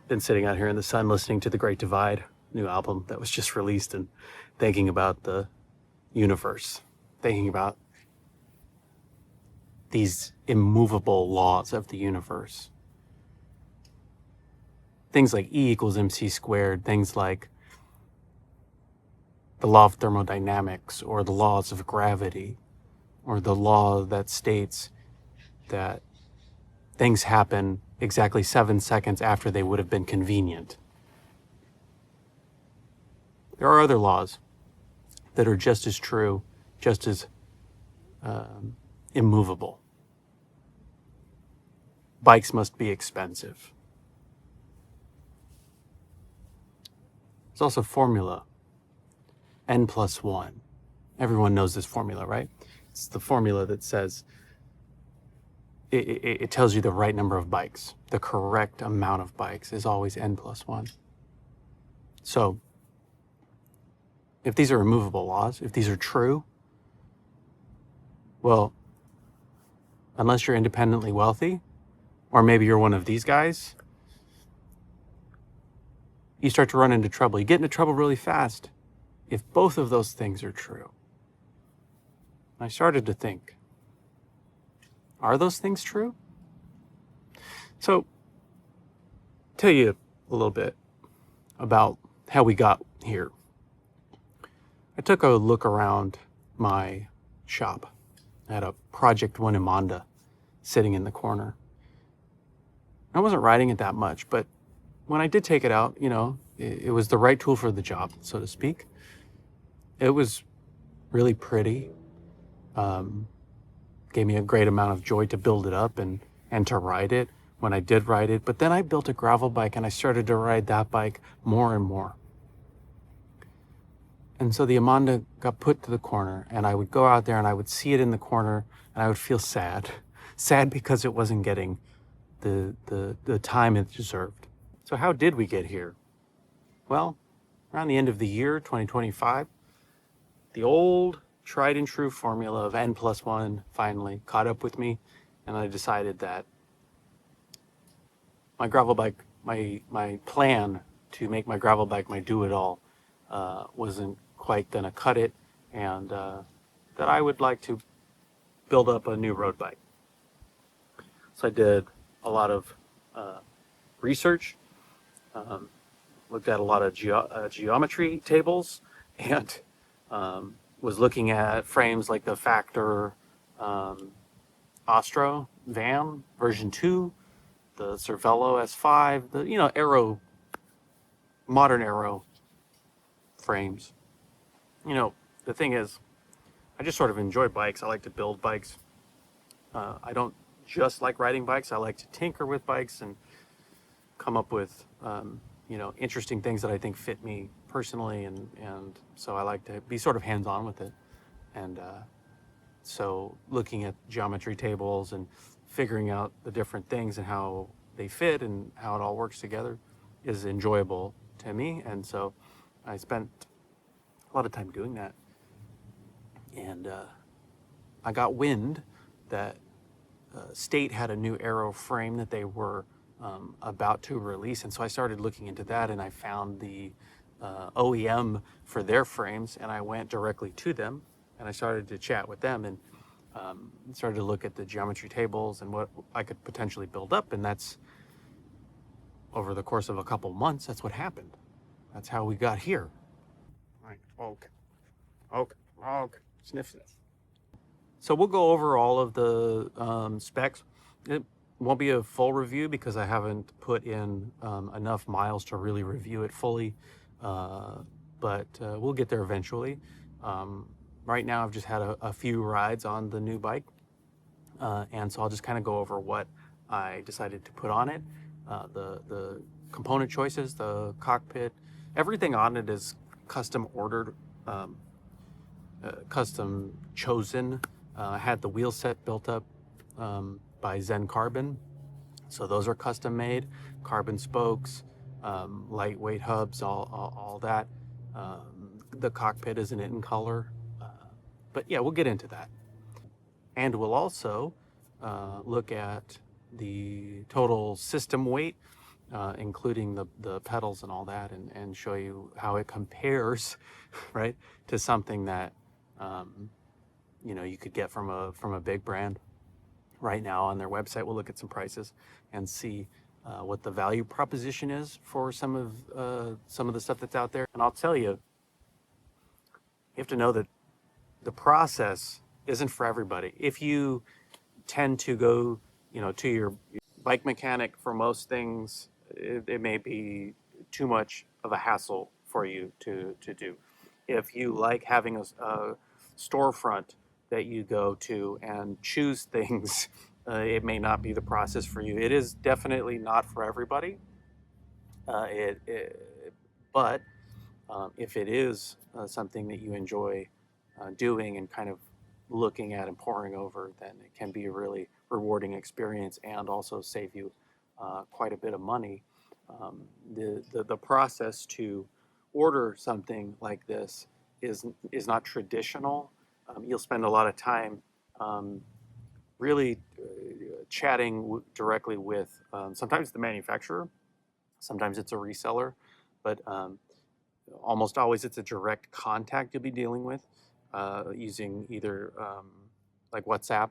been sitting out here in the sun listening to The Great Divide, new album that was just released, and thinking about the universe, thinking about these immovable laws of the universe. Things like E equals MC squared, things like the law of thermodynamics or the laws of gravity, or the law that states that things happen exactly 7 seconds after they would have been convenient. There are other laws that are just as true, just as immovable. Bikes must be expensive. There's also formula, N+1. Everyone knows this formula, right? It's the formula that says, it tells you the right number of bikes. The correct amount of bikes is always N+1. So, if these are immovable laws, if these are true, well, unless you're independently wealthy, or maybe you're one of these guys, you start to run into trouble. You get into trouble really fast if both of those things are true. I started to think, are those things true? So, tell you a little bit about how we got here. I took a look around my shop. I had a Project One Imanda sitting in the corner. I wasn't riding it that much, but when I did take it out, it was the right tool for the job, so to speak. It was really pretty. Gave me a great amount of joy to build it up and to ride it when I did ride it. But then I built a gravel bike and I started to ride that bike more and more. And so the Imanda got put to the corner, and I would go out there and I would see it in the corner and I would feel sad. Sad because it wasn't getting the time it deserved. So how did we get here? Well, around the end of the year, 2025, the old tried and true formula of N+1 finally caught up with me, and I decided that my gravel bike, my plan to make my gravel bike my do-it-all wasn't quite gonna cut it, and that I would like to build up a new road bike. So I did a lot of research, looked at a lot of geometry tables, and was looking at frames like the Factor Ostro van version 2, the Cervelo S5, the aero, modern aero frames. The thing is, I just sort of enjoy bikes. I like to build bikes. I don't just like riding bikes. I like to tinker with bikes and come up with interesting things that I think fit me personally, and so I like to be sort of hands-on with it. And so looking at geometry tables and figuring out the different things and how they fit and how it all works together is enjoyable to me. And so I spent a lot of time doing that. And I got wind that State had a new aero frame that they were about to release, and so I started looking into that, and I found the OEM for their frames, and I went directly to them, and I started to chat with them, and started to look at the geometry tables and what I could potentially build up, and that's, over the course of a couple months, that's what happened. That's how we got here. Right, okay, sniff. So we'll go over all of the specs. It won't be a full review because I haven't put in enough miles to really review it fully, but we'll get there eventually. Right now I've just had a few rides on the new bike, and so I'll just kind of go over what I decided to put on it, the component choices, the cockpit, everything on it is custom ordered, custom chosen. I had the wheel set built up by Zen Carbon, so those are custom made, carbon spokes, lightweight hubs, all that. The cockpit isn't in color, but yeah, we'll get into that. And we'll also look at the total system weight including the pedals and all that, and show you how it compares, right, to something that you could get from a big brand. Right now on their website, we'll look at some prices and see what the value proposition is for some of the stuff that's out there. And I'll tell you, you have to know that the process isn't for everybody. If you tend to go, to your bike mechanic for most things, it may be too much of a hassle for you to do. If you like having a storefront that you go to and choose things, it may not be the process for you. It is definitely not for everybody. But if it is something that you enjoy doing and kind of looking at and poring over, then it can be a really rewarding experience and also save you quite a bit of money. The process to order something like this is not traditional. You'll spend a lot of time really chatting directly with sometimes the manufacturer, sometimes it's a reseller, but almost always it's a direct contact you'll be dealing with using either like WhatsApp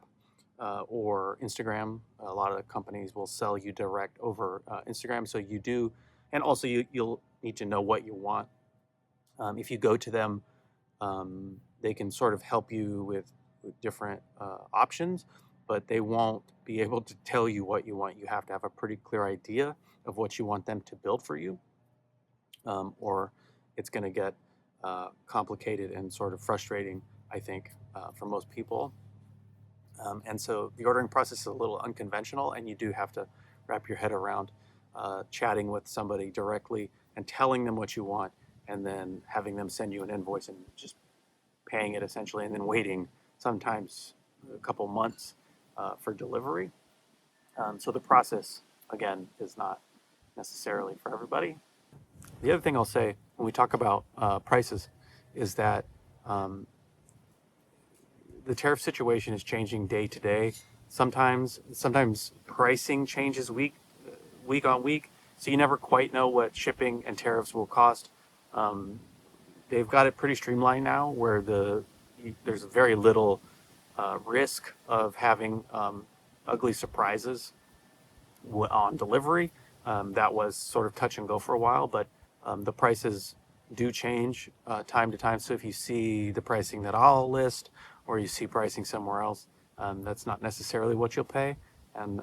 or Instagram. A lot of the companies will sell you direct over Instagram, so you do, and also you'll need to know what you want. If you go to them, they can sort of help you with different options, but they won't be able to tell you what you want. You have to have a pretty clear idea of what you want them to build for you, or it's going to get complicated and sort of frustrating, I think, for most people. And so the ordering process is a little unconventional, and you do have to wrap your head around chatting with somebody directly and telling them what you want, and then having them send you an invoice and just paying it essentially, and then waiting sometimes a couple months for delivery. So the process, again, is not necessarily for everybody. The other thing I'll say when we talk about prices is that the tariff situation is changing day to day. Sometimes pricing changes week on week, so you never quite know what shipping and tariffs will cost. They've got it pretty streamlined now, where there's very little risk of having ugly surprises on delivery. That was sort of touch and go for a while, but the prices do change time to time. So if you see the pricing that I'll list, or you see pricing somewhere else, that's not necessarily what you'll pay. And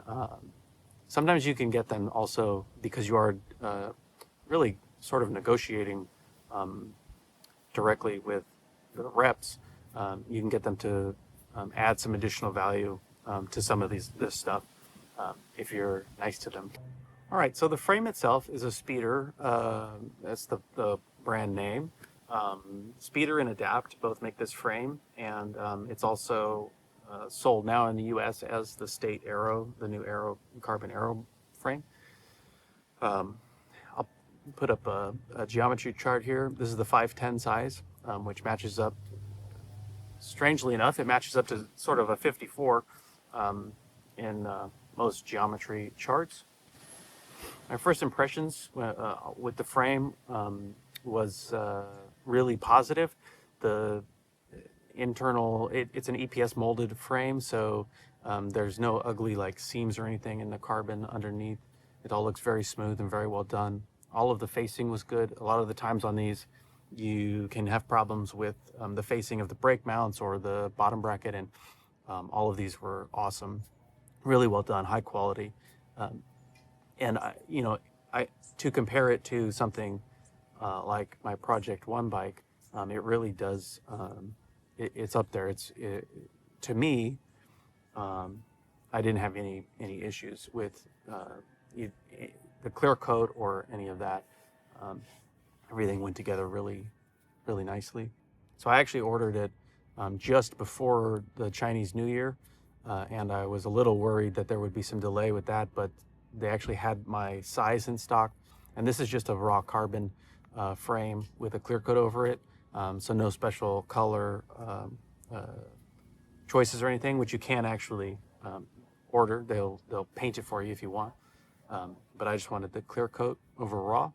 sometimes you can get them also because you are really sort of negotiating directly with the reps. You can get them to add some additional value to some of this stuff if you're nice to them. All right, so the frame itself is a Speeder. That's the brand name. Speeder and Adapt both make this frame, and it's also sold now in the U.S. as the State Aero, the new Aero carbon Aero frame. I'll put up a geometry chart here. This is the 510 size, which matches up. Strangely enough, it matches up to sort of a 54 in most geometry charts. My first impressions with the frame was really positive. The internal, it's an EPS molded frame, so there's no ugly like seams or anything in the carbon underneath. It all looks very smooth and very well done. All of the facing was good. A lot of the times on these, you can have problems with the facing of the brake mounts or the bottom bracket, and all of these were awesome. Really well done, high quality. And to compare it to something like my Project One bike, it really does. It's up there. To me, I didn't have any issues with the clear coat or any of that. Everything went together really, really nicely. So I actually ordered it just before the Chinese New Year, and I was a little worried that there would be some delay with that, but they actually had my size in stock. And this is just a raw carbon frame with a clear coat over it, so no special color choices or anything, which you can actually order. They'll paint it for you if you want. but I just wanted the clear coat over raw.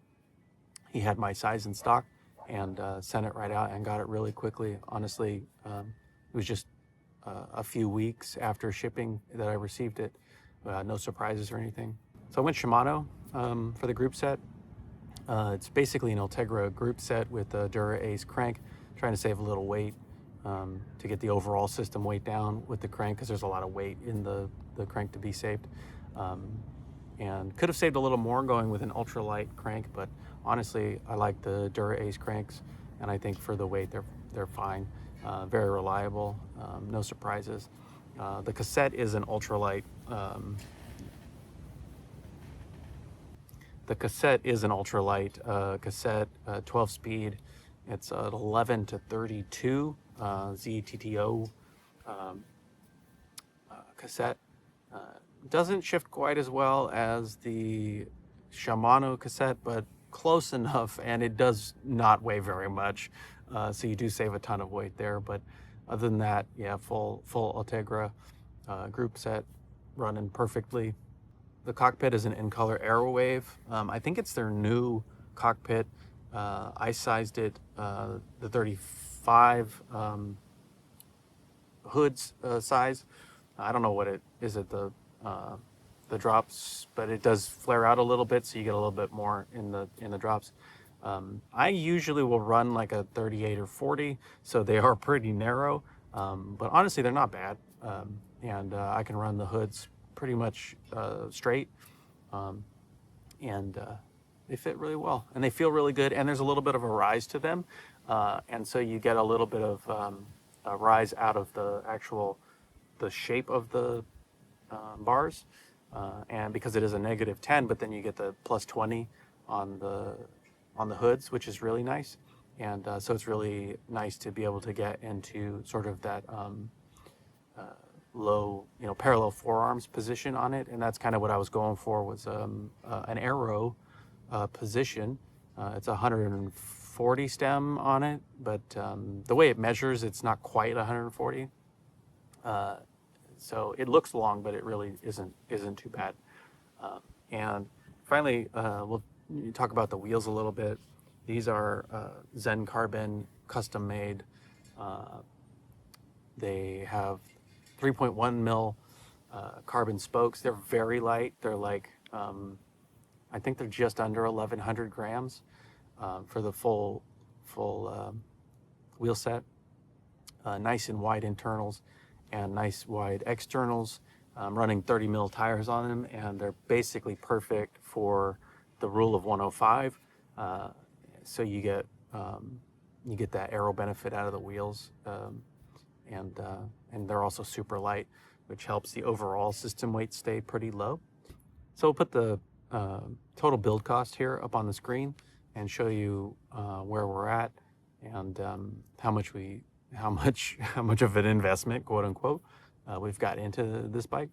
He had my size in stock and sent it right out and got it really quickly. Honestly, it was just a few weeks after shipping that I received it. No surprises or anything. So I went Shimano for the group set. It's basically an Ultegra group set with a Dura Ace crank, trying to save a little weight to get the overall system weight down with the crank, because there's a lot of weight in the crank to be saved. And could have saved a little more going with an ultralight crank, but honestly, I like the Dura Ace cranks, and I think for the weight, they're fine. Very reliable, no surprises. The cassette is an ultralight. The cassette is an ultralight cassette, 12 speed. It's an 11 to 32 ZTTO cassette. Doesn't shift quite as well as the Shimano cassette, but close enough, and it does not weigh very much. So you do save a ton of weight there. But other than that, yeah, full Ultegra group set, running perfectly. The cockpit is an in-color aero wave. I think it's their new cockpit. I sized it, the 35 hoods size. I don't know what it is at the drops, but it does flare out a little bit, so you get a little bit more in the drops. I usually will run like a 38 or 40, so they are pretty narrow, but honestly they're not bad. And I can run the hoods pretty much straight, and they fit really well, and they feel really good, and there's a little bit of a rise to them, and so you get a little bit of a rise out of the shape of the bars, and because it is a -10, but then you get the +20 on the hoods, which is really nice. And so it's really nice to be able to get into sort of that low, parallel forearms position on it. And that's kind of what I was going for, was an aero position. It's a 140 stem on it, but the way it measures, it's not quite 140. So it looks long, but it really isn't too bad. And finally, we'll talk about the wheels a little bit. These are Zen Carbon custom made. They have 3.1 mil carbon spokes. They're very light. They're like, I think they're just under 1,100 grams for the full wheel set. Nice and wide internals and nice wide externals. I'm running 30 mil tires on them, and they're basically perfect for the rule of 105. So you get that aero benefit out of the wheels, and they're also super light, which helps the overall system weight stay pretty low. So we'll put the total build cost here up on the screen and show you where we're at, and how much of an investment, quote unquote, we've got into this bike.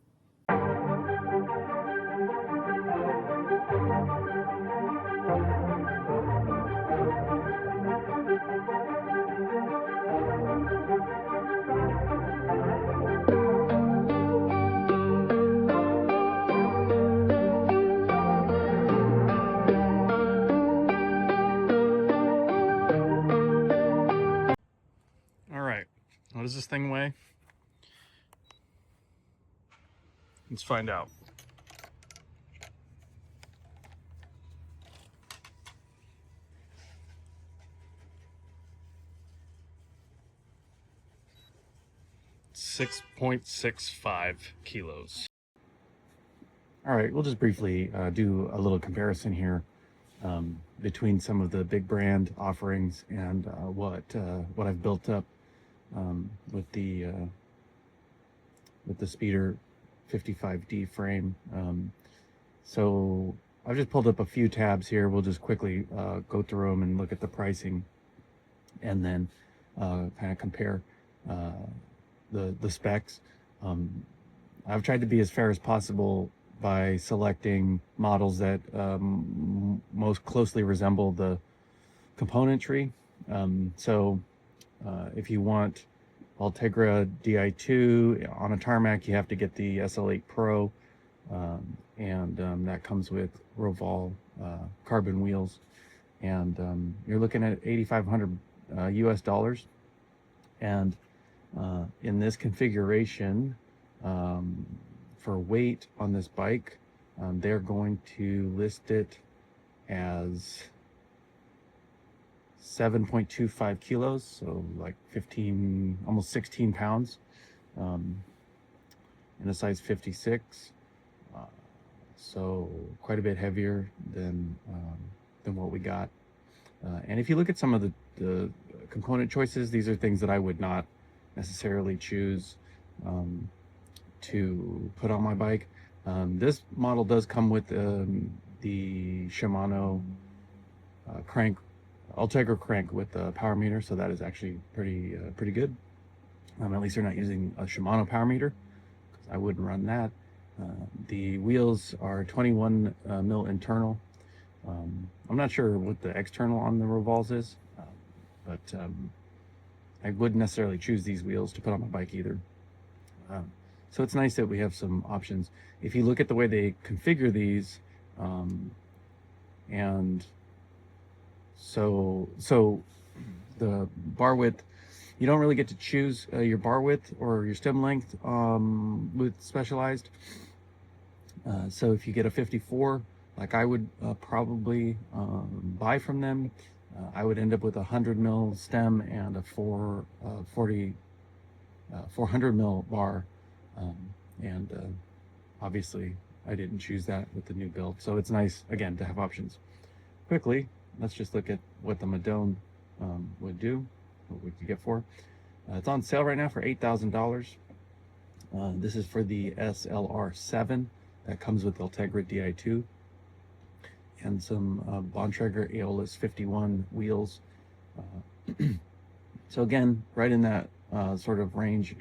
All right, what does this thing weigh? Let's find out. .65 kilos. All right, we'll just briefly do a little comparison here between some of the big brand offerings and what I've built up with the Speeder 55D frame. So I've just pulled up a few tabs here. We'll just quickly go through them and look at the pricing, and then kind of compare the specs. I've tried to be as fair as possible by selecting models that most closely resemble the componentry. So if you want Ultegra Di2 on a tarmac, you have to get the SL8 Pro. That comes with Roval carbon wheels, and you're looking at 8,500 US dollars. And in this configuration, for weight on this bike, they're going to list it as 7.25 kilos, so like 15, almost 16 pounds, in a size 56. So quite a bit heavier than what we got. And if you look at some of the component choices, these are things that I would not necessarily choose to put on my bike. This model does come with the Shimano crank, Ultegra crank with the power meter, so that is actually pretty good. At least they're not using a Shimano power meter, because I wouldn't run that. The wheels are 21 mil internal. I'm not sure what the external on the Revals is, but I wouldn't necessarily choose these wheels to put on my bike either. So it's nice that we have some options. If you look at the way they configure these, and so the bar width, you don't really get to choose your bar width or your stem length with Specialized. So if you get a 54, like I would probably buy from them, I would end up with a 100 mil stem and a 400 mil bar. Obviously I didn't choose that with the new build. So it's nice, again, to have options. Quickly, let's just look at what the Madone would do, what we could get for. It's on sale right now for $8,000. This is for the SLR7 that comes with Ultegra Di2 and some Bontrager Aeolus 51 wheels. So again, right in that sort of range,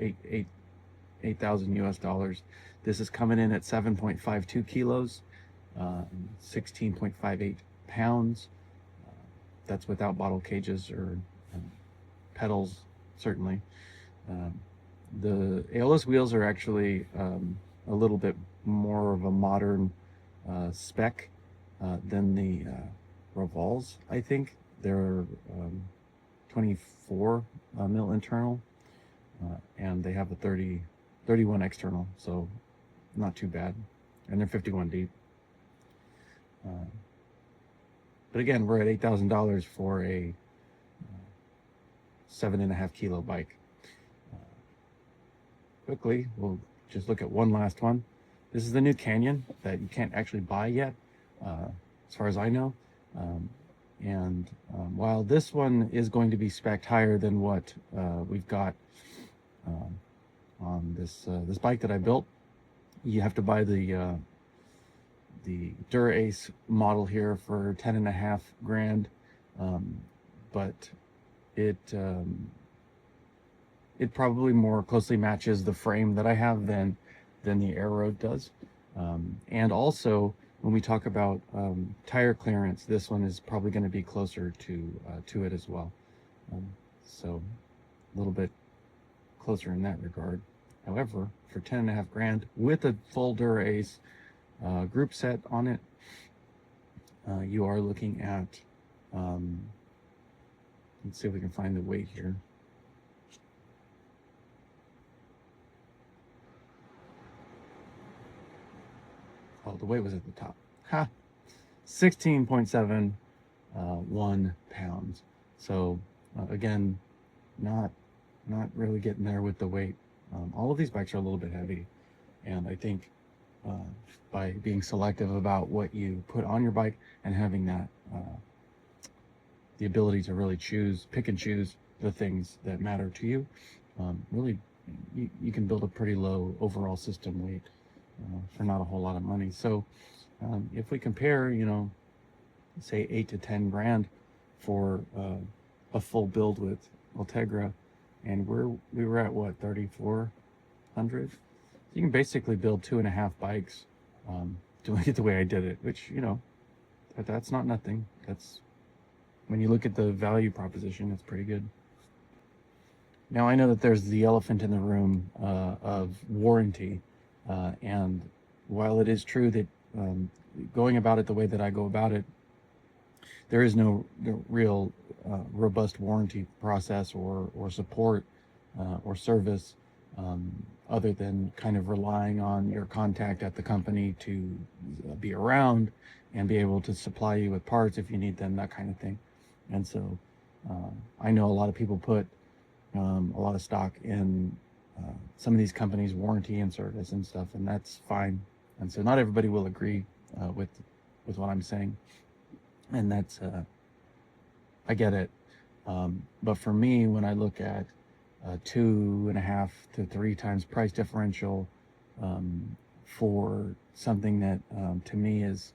8,000 US dollars. This is coming in at 7.52 kilos, 16.58 pounds. That's without bottle cages or pedals, certainly. The Aeolus wheels are actually a little bit more of a modern spec than the Revals, I think. They're 24 mil internal, and they have a 31 external, so not too bad. And they're 51 deep. But again, we're at $8,000 for a 7.5 kilo bike. Quickly, we'll just look at one last one. This is the new Canyon that you can't actually buy yet, as far as I know. While this one is going to be spec'd higher than what we've got on this bike that I built, you have to buy the Dura-Ace model here for 10.5 grand, but it probably more closely matches the frame that I have than the aero does. And also, when we talk about tire clearance, this one is probably going to be closer to it as well. So a little bit closer in that regard. However, for 10.5 grand with a full Dura-Ace group set on it, you are looking at, let's see if we can find the weight here. Oh, the weight was at the top. Ha! 16.71 pounds. So again, not really getting there with the weight. All of these bikes are a little bit heavy, and I think by being selective about what you put on your bike and having that the ability to really pick and choose the things that matter to you, really you can build a pretty low overall system weight for not a whole lot of money. So if we compare, say 8 to 10 grand for a full build with Ultegra, and we were at what, 3,400? You can basically build 2.5 bikes doing it the way I did it, which, that's not nothing. That's, when you look at the value proposition, it's pretty good. Now, I know that there's the elephant in the room of warranty, and while it is true that going about it the way that I go about it, there is no real robust warranty process or support or service, other than kind of relying on your contact at the company to be around and be able to supply you with parts if you need them, that kind of thing. And so I know a lot of people put a lot of stock in some of these companies' warranty and service and stuff, and that's fine. And so not everybody will agree with what I'm saying, and that's I get it. But for me, when I look at 2.5 to 3 times price differential for something that to me is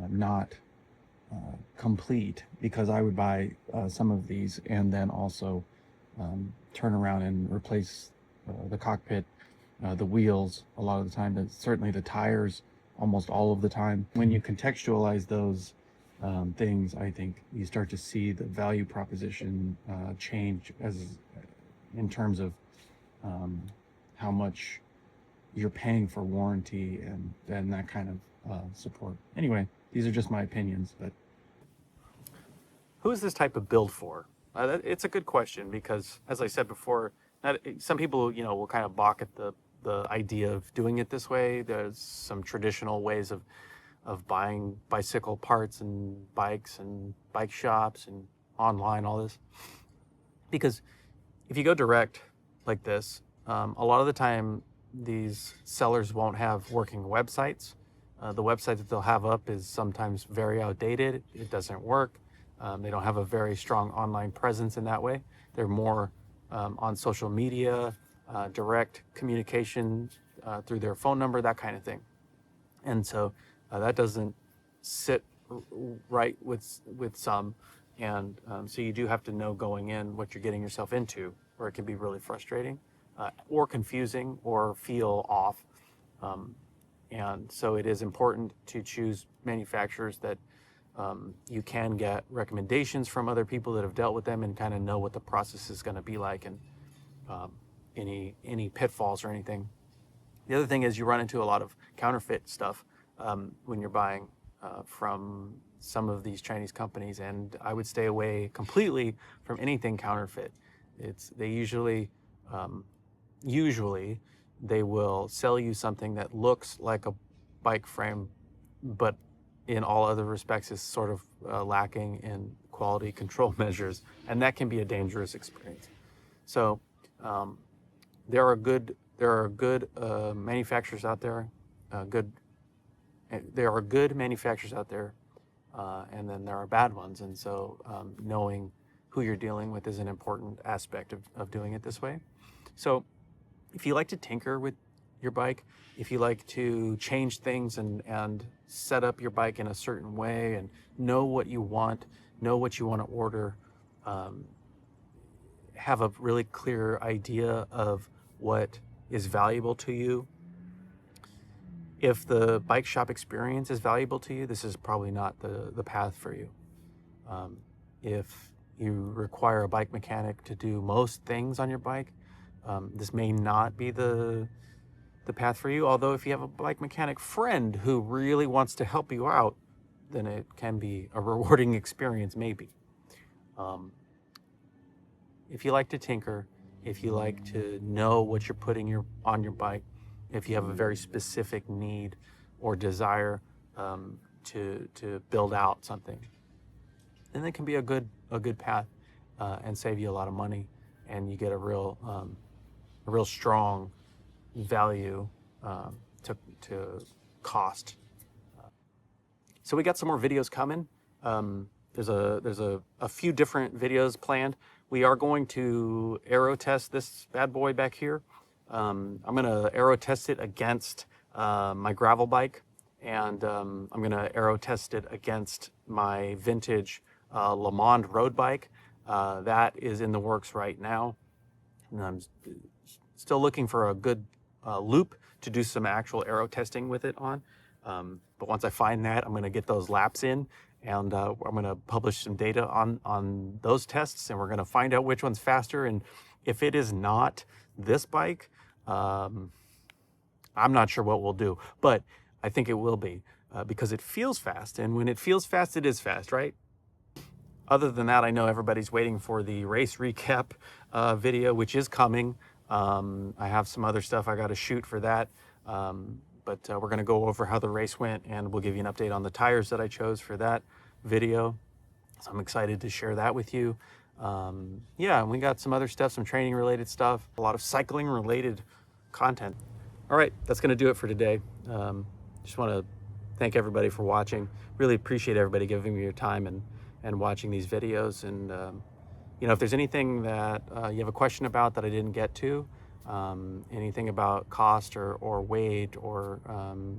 not complete, because I would buy some of these and then also turn around and replace the cockpit, the wheels a lot of the time, but certainly the tires almost all of the time. When you contextualize those things, I think you start to see the value proposition change as in terms of how much you're paying for warranty and that kind of support. Anyway, these are just my opinions, but Who is this type of build for? It's a good question because, as I said before, some people, will kind of balk at the idea of doing it this way. There's some traditional ways of buying bicycle parts and bikes and bike shops and online, all this. Because if you go direct like this, a lot of the time these sellers won't have working websites. The website that they'll have up is sometimes very outdated. It doesn't work. They don't have a very strong online presence in that way. They're more on social media, direct communication through their phone number, that kind of thing. And so that doesn't sit right with some. And so you do have to know going in what you're getting yourself into, or it can be really frustrating or confusing or feel off. And so it is important to choose manufacturers that you can get recommendations from other people that have dealt with them and kind of know what the process is going to be like, and any pitfalls or anything. The other thing is you run into a lot of counterfeit stuff when you're buying from some of these Chinese companies, and I would stay away completely from anything counterfeit. They usually they will sell you something that looks like a bike frame, but in all other respects is sort of lacking in quality control measures, and that can be a dangerous experience. So there are good manufacturers out there. There are good manufacturers out there, and then there are bad ones. And so knowing who you're dealing with is an important aspect of doing it this way. So if you like to tinker with your bike, if you like to change things and set up your bike in a certain way and know what you want to order, have a really clear idea of what is valuable to you. If the bike shop experience is valuable to you, this is probably not the path for you. If you require a bike mechanic to do most things on your bike, this may not be the path for you. Although if you have a bike mechanic friend who really wants to help you out, then it can be a rewarding experience, maybe. If you like to tinker, if you like to know what you're putting on your bike, if you have a very specific need or desire to build out something, then it can be a good path and save you a lot of money, and you get a real strong value to cost. So we got some more videos coming. There's a few different videos planned. We are going to aero test this bad boy back here. I'm gonna aero test it against my gravel bike, and I'm gonna aero test it against my vintage Le Mans road bike. That is in the works right now, and I'm still looking for a good loop to do some actual aero testing with it on. But once I find that, I'm gonna get those laps in, and I'm gonna publish some data on those tests, and we're gonna find out which one's faster. And if it is not this bike, I'm I'm not sure what we'll do, but I think it will be because it feels fast. And when it feels fast, it is fast, right? Other than that, I know everybody's waiting for the race recap video, which is coming. I have some other stuff I got to shoot for that. But we're going to go over how the race went, and we'll give you an update on the tires that I chose for that video. So I'm excited to share that with you. Yeah, and we got some other stuff, some training related stuff, a lot of cycling related content. All right, that's going to do it for today. Just want to thank everybody for watching. Really appreciate everybody giving me your time and watching these videos. And you know, if there's anything that you have a question about that I didn't get to, anything about cost or weight or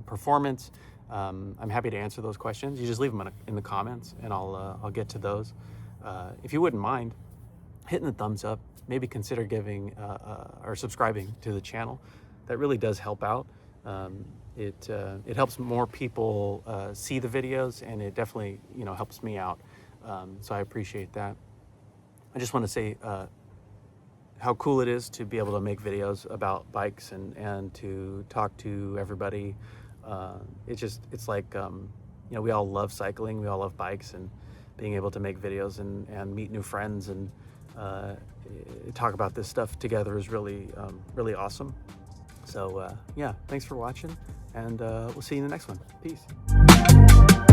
performance, I'm happy to answer those questions. You just leave them in the comments, and I'll get to those. If you wouldn't mind hitting the thumbs up, maybe consider giving or subscribing to the channel. That really does help out. It helps more people see the videos, and it definitely, you know, helps me out. So I appreciate that. I just want to say how cool it is to be able to make videos about bikes and to talk to everybody. It's like, you know, we all love cycling, we all love bikes, and being able to make videos and meet new friends and talk about this stuff together is really, really awesome. So yeah, thanks for watching, and we'll see you in the next one. Peace.